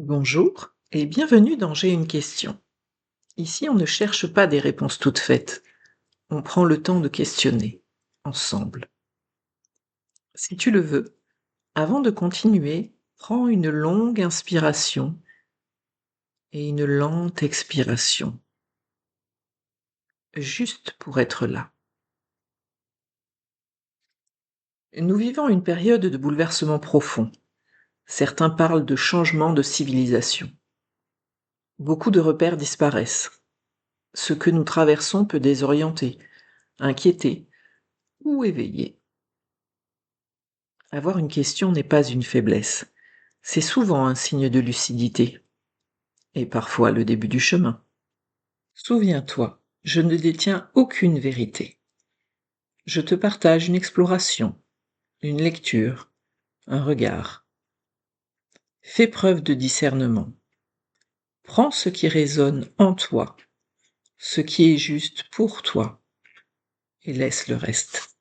Bonjour et bienvenue dans J'ai une question. Ici, on ne cherche pas des réponses toutes faites. On prend le temps de questionner, ensemble. Si tu le veux, avant de continuer, prends une longue inspiration et une lente expiration, juste pour être là. Nous vivons une période de bouleversement profond. Certains parlent de changement de civilisation. Beaucoup de repères disparaissent. Ce que nous traversons peut désorienter, inquiéter ou éveiller. Avoir une question n'est pas une faiblesse. C'est souvent un signe de lucidité. Et parfois le début du chemin. Souviens-toi, je ne détiens aucune vérité. Je te partage une exploration, une lecture, un regard. Fais preuve de discernement. Prends ce qui résonne en toi, ce qui est juste pour toi, et laisse le reste.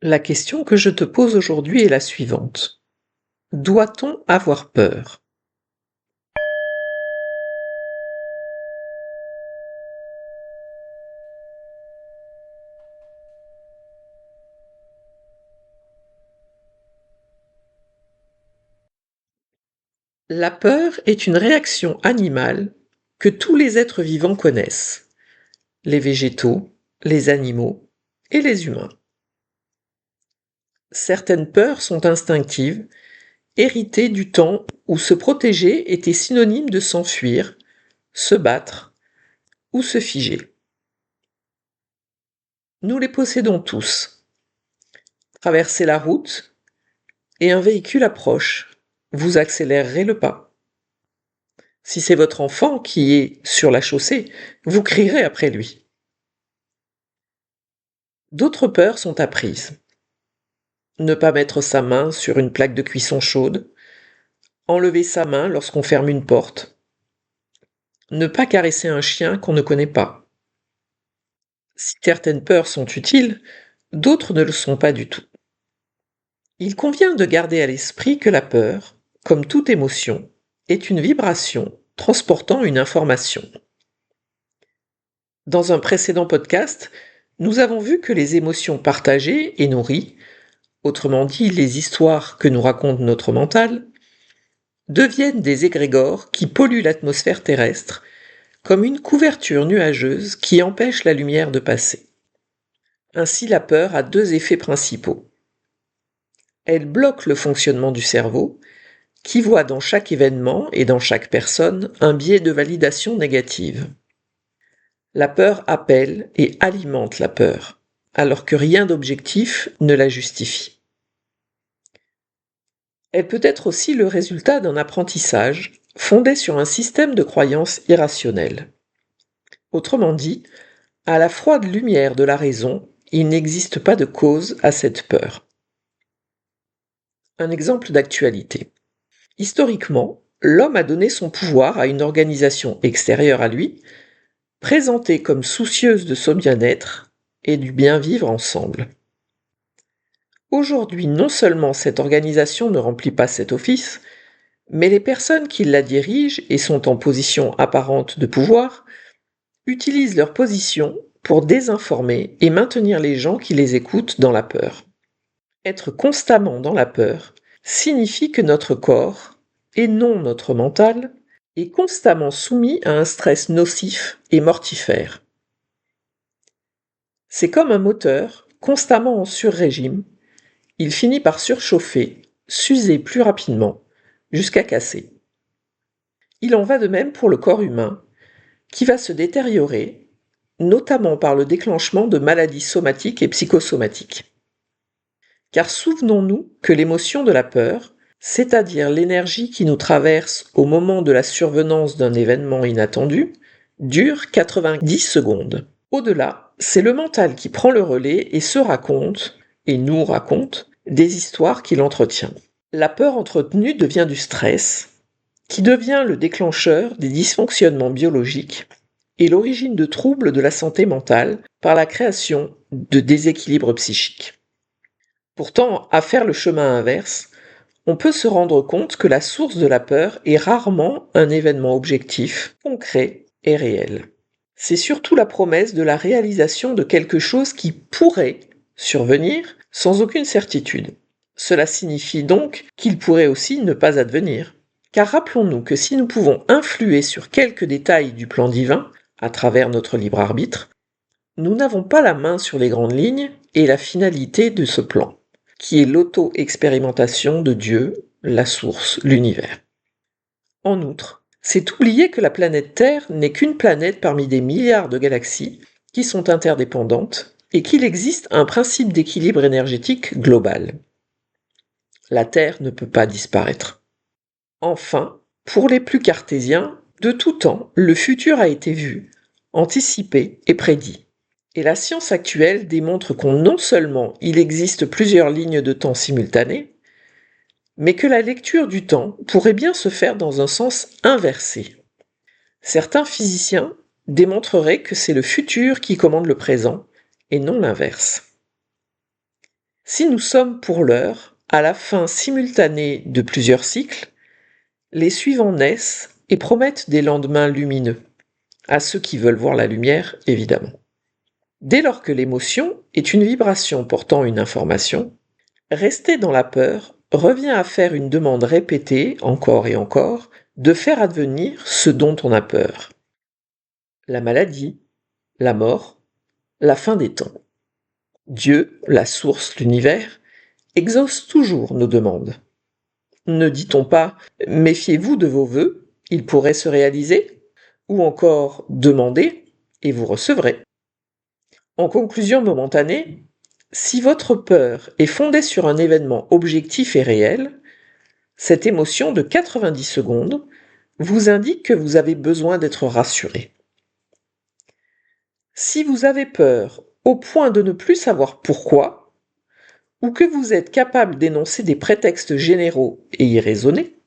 La question que je te pose aujourd'hui est la suivante. Doit-on avoir peur ? La peur est une réaction animale que tous les êtres vivants connaissent, les végétaux, les animaux et les humains. Certaines peurs sont instinctives, héritées du temps où se protéger était synonyme de s'enfuir, se battre ou se figer. Nous les possédons tous. Traversez la route et un véhicule approche, vous accélérerez le pas. Si c'est votre enfant qui est sur la chaussée, vous crierez après lui. D'autres peurs sont apprises. Ne pas mettre sa main sur une plaque de cuisson chaude, enlever sa main lorsqu'on ferme une porte, ne pas caresser un chien qu'on ne connaît pas. Si certaines peurs sont utiles, d'autres ne le sont pas du tout. Il convient de garder à l'esprit que la peur, comme toute émotion, est une vibration transportant une information. Dans un précédent podcast, nous avons vu que les émotions partagées et nourries, autrement dit les histoires que nous raconte notre mental, deviennent des égrégores qui polluent l'atmosphère terrestre, comme une couverture nuageuse qui empêche la lumière de passer. Ainsi, la peur a deux effets principaux. Elle bloque le fonctionnement du cerveau, qui voit dans chaque événement et dans chaque personne un biais de validation négative. La peur appelle et alimente la peur, alors que rien d'objectif ne la justifie. Elle peut être aussi le résultat d'un apprentissage fondé sur un système de croyances irrationnelles. Autrement dit, à la froide lumière de la raison, il n'existe pas de cause à cette peur. Un exemple d'actualité. Historiquement, l'homme a donné son pouvoir à une organisation extérieure à lui, présentée comme soucieuse de son bien-être et du bien vivre ensemble. Aujourd'hui, non seulement cette organisation ne remplit pas cet office, mais les personnes qui la dirigent et sont en position apparente de pouvoir utilisent leur position pour désinformer et maintenir les gens qui les écoutent dans la peur. Être constamment dans la peur signifie que notre corps, et non notre mental, est constamment soumis à un stress nocif et mortifère. C'est comme un moteur constamment en sur-régime, il finit par surchauffer, s'user plus rapidement, jusqu'à casser. Il en va de même pour le corps humain, qui va se détériorer, notamment par le déclenchement de maladies somatiques et psychosomatiques. Car souvenons-nous que l'émotion de la peur, c'est-à-dire l'énergie qui nous traverse au moment de la survenance d'un événement inattendu, dure 90 secondes. Au-delà, c'est le mental qui prend le relais et se raconte, et nous raconte, des histoires qu'il entretient. La peur entretenue devient du stress, qui devient le déclencheur des dysfonctionnements biologiques et l'origine de troubles de la santé mentale par la création de déséquilibres psychiques. Pourtant, à faire le chemin inverse, on peut se rendre compte que la source de la peur est rarement un événement objectif, concret et réel. C'est surtout la promesse de la réalisation de quelque chose qui pourrait survenir sans aucune certitude. Cela signifie donc qu'il pourrait aussi ne pas advenir. Car rappelons-nous que si nous pouvons influer sur quelques détails du plan divin, à travers notre libre arbitre, nous n'avons pas la main sur les grandes lignes et la finalité de ce plan, qui est l'auto-expérimentation de Dieu, la source, l'univers. En outre, c'est oublier que la planète Terre n'est qu'une planète parmi des milliards de galaxies qui sont interdépendantes et qu'il existe un principe d'équilibre énergétique global. La Terre ne peut pas disparaître. Enfin, pour les plus cartésiens, de tout temps, le futur a été vu, anticipé et prédit. Et la science actuelle démontre qu'on non seulement il existe plusieurs lignes de temps simultanées, mais que la lecture du temps pourrait bien se faire dans un sens inversé. Certains physiciens démontreraient que c'est le futur qui commande le présent et non l'inverse. Si nous sommes pour l'heure à la fin simultanée de plusieurs cycles, les suivants naissent et promettent des lendemains lumineux, à ceux qui veulent voir la lumière, évidemment. Dès lors que l'émotion est une vibration portant une information, rester dans la peur revient à faire une demande répétée, encore et encore, de faire advenir ce dont on a peur. La maladie, la mort, la fin des temps. Dieu, la source, l'univers, exauce toujours nos demandes. Ne dit-on pas « méfiez-vous de vos vœux, ils pourraient se réaliser » ou encore « demandez et vous recevrez ». En conclusion momentanée, si votre peur est fondée sur un événement objectif et réel, cette émotion de 90 secondes vous indique que vous avez besoin d'être rassuré. Si vous avez peur au point de ne plus savoir pourquoi, ou que vous êtes capable d'énoncer des prétextes généraux et irraisonnés,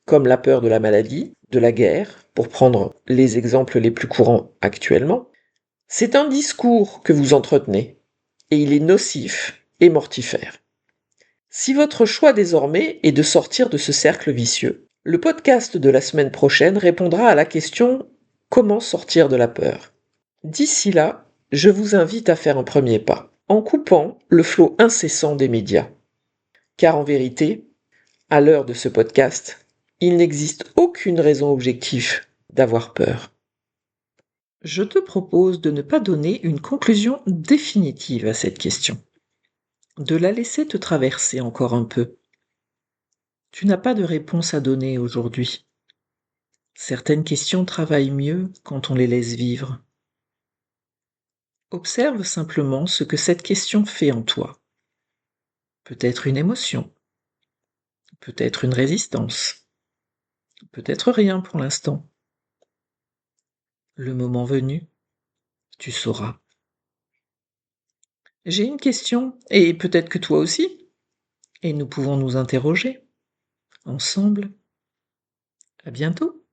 comme la peur de la maladie, de la guerre, pour prendre les exemples les plus courants actuellement, c'est un discours que vous entretenez, et il est nocif et mortifère. Si votre choix désormais est de sortir de ce cercle vicieux, le podcast de la semaine prochaine répondra à la question « Comment sortir de la peur ?» D'ici là, je vous invite à faire un premier pas, en coupant le flot incessant des médias. Car en vérité, à l'heure de ce podcast, il n'existe aucune raison objective d'avoir peur. Je te propose de ne pas donner une conclusion définitive à cette question, de la laisser te traverser encore un peu. Tu n'as pas de réponse à donner aujourd'hui. Certaines questions travaillent mieux quand on les laisse vivre. Observe simplement ce que cette question fait en toi. Peut-être une émotion, peut-être une résistance, peut-être rien pour l'instant. Le moment venu, tu sauras. J'ai une question, et peut-être que toi aussi, et nous pouvons nous interroger ensemble. À bientôt.